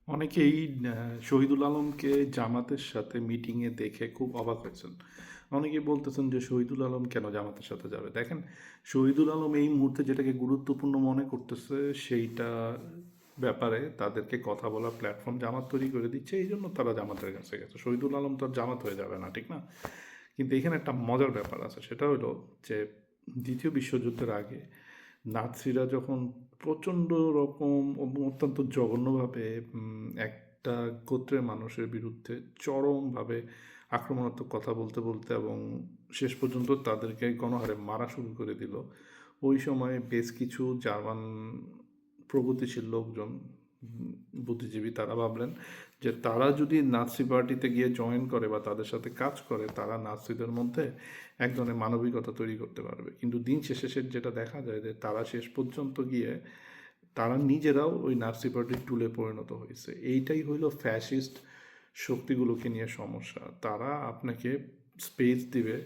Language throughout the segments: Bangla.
অনেকেই শহীদুল আলমকে জামাতের সাথে মিটিংয়ে দেখে খুব অবাক হয়েছেন। অনেকেই বলতেছেন যে শহীদুল আলম কেন জামাতের সাথে যাবে? দেখেন, শহীদুল আলম এই মুহূর্তে যেটাকে গুরুত্বপূর্ণ মনে করতেছে সেইটা ব্যাপারে তাদেরকে কথা বলার প্ল্যাটফর্ম জামাত তৈরি করে দিচ্ছে, এই জন্য তারা জামাতের কাছে গেছে। শহীদুল আলম তো আর জামাত হয়ে যাবে না, ঠিক না? কিন্তু এখানে একটা মজার ব্যাপার আছে, সেটা হলো যে দ্বিতীয় বিশ্বযুদ্ধের আগে নাৎসিরা যখন প্রচণ্ড রকম অত্যন্ত জঘন্যভাবে একটা গোত্রের মানুষের বিরুদ্ধে চরমভাবে আক্রমণাত্মক কথা বলতে বলতে এবং শেষ পর্যন্ত তাদেরকে গণহারে মারা শুরু করে দিল, ওই সময়ে বেশ কিছু জার্মান প্রগতিশীল লোকজন, বুদ্ধিজীবী, তারা ভাবলেন যে তারা যদি নাৎসি পার্টিতে গিয়ে জয়েন করে বা তাদের সাথে কাজ করে, তারা নাৎসিদের মধ্যে এক ধরনের মানবিকতা তৈরি করতে পারবে। কিন্তু দিন শেষে যেটা দেখা যায় যে তারা শেষ পর্যন্ত গিয়ে তারা নিজেরাও ওই নাৎসি পার্টির টুলে পরিণত হয়েছে। এইটাই হইল ফ্যাসিস্ট শক্তিগুলোকে নিয়ে সমস্যা। তারা আপনাকে স্পেস দিবে,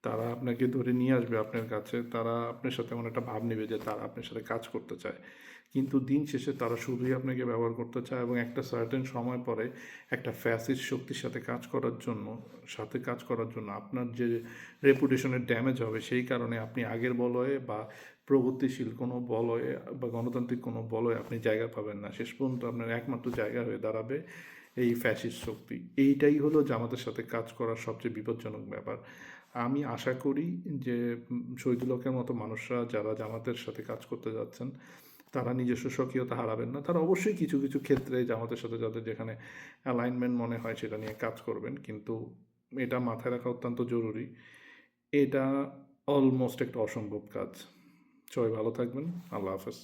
তারা আপনাকে ধরে নিয়ে আসবে আপনার কাছে, তারা আপনার সাথে এমন একটা ভাব নেবে যে তারা আপনার সাথে কাজ করতে চায়, কিন্তু দিন শেষে তারা শুধুই আপনাকে ব্যবহার করতে চায় এবং একটা সার্টেন সময় পরে একটা ফ্যাসিস্ট শক্তির সাথে কাজ করার জন্য আপনার যে রেপুটেশনের ড্যামেজ হবে, সেই কারণে আপনি আগের বলয়ে বা প্রগতিশীল কোনো বলয়ে বা গণতান্ত্রিক কোনো বলয়ে আপনি জায়গা পাবেন না। শেষ পর্যন্ত আপনার একমাত্র জায়গা হয়ে দাঁড়াবে এই ফ্যাসিস্ট শক্তি। এইটাই হলো জামাতের সাথে কাজ করার সবচেয়ে বিপজ্জনক ব্যাপার। আমি আশা করি যে শহীদুল হকের মতো মানুষরা যারা জামাতের সাথে কাজ করতে যাচ্ছেন, তারা নিজস্ব স্বকীয়তা হারাবেন না। তারা অবশ্যই কিছু কিছু ক্ষেত্রে জামাতের সাথে যাদের যেখানে অ্যালাইনমেন্ট মনে হয় সেটা নিয়ে কাজ করবেন, কিন্তু এটা মাথায় রাখা অত্যন্ত জরুরি, এটা অলমোস্ট একটা অসম্ভব কাজ। সবাই ভালো থাকবেন। আল্লাহ হাফেজ।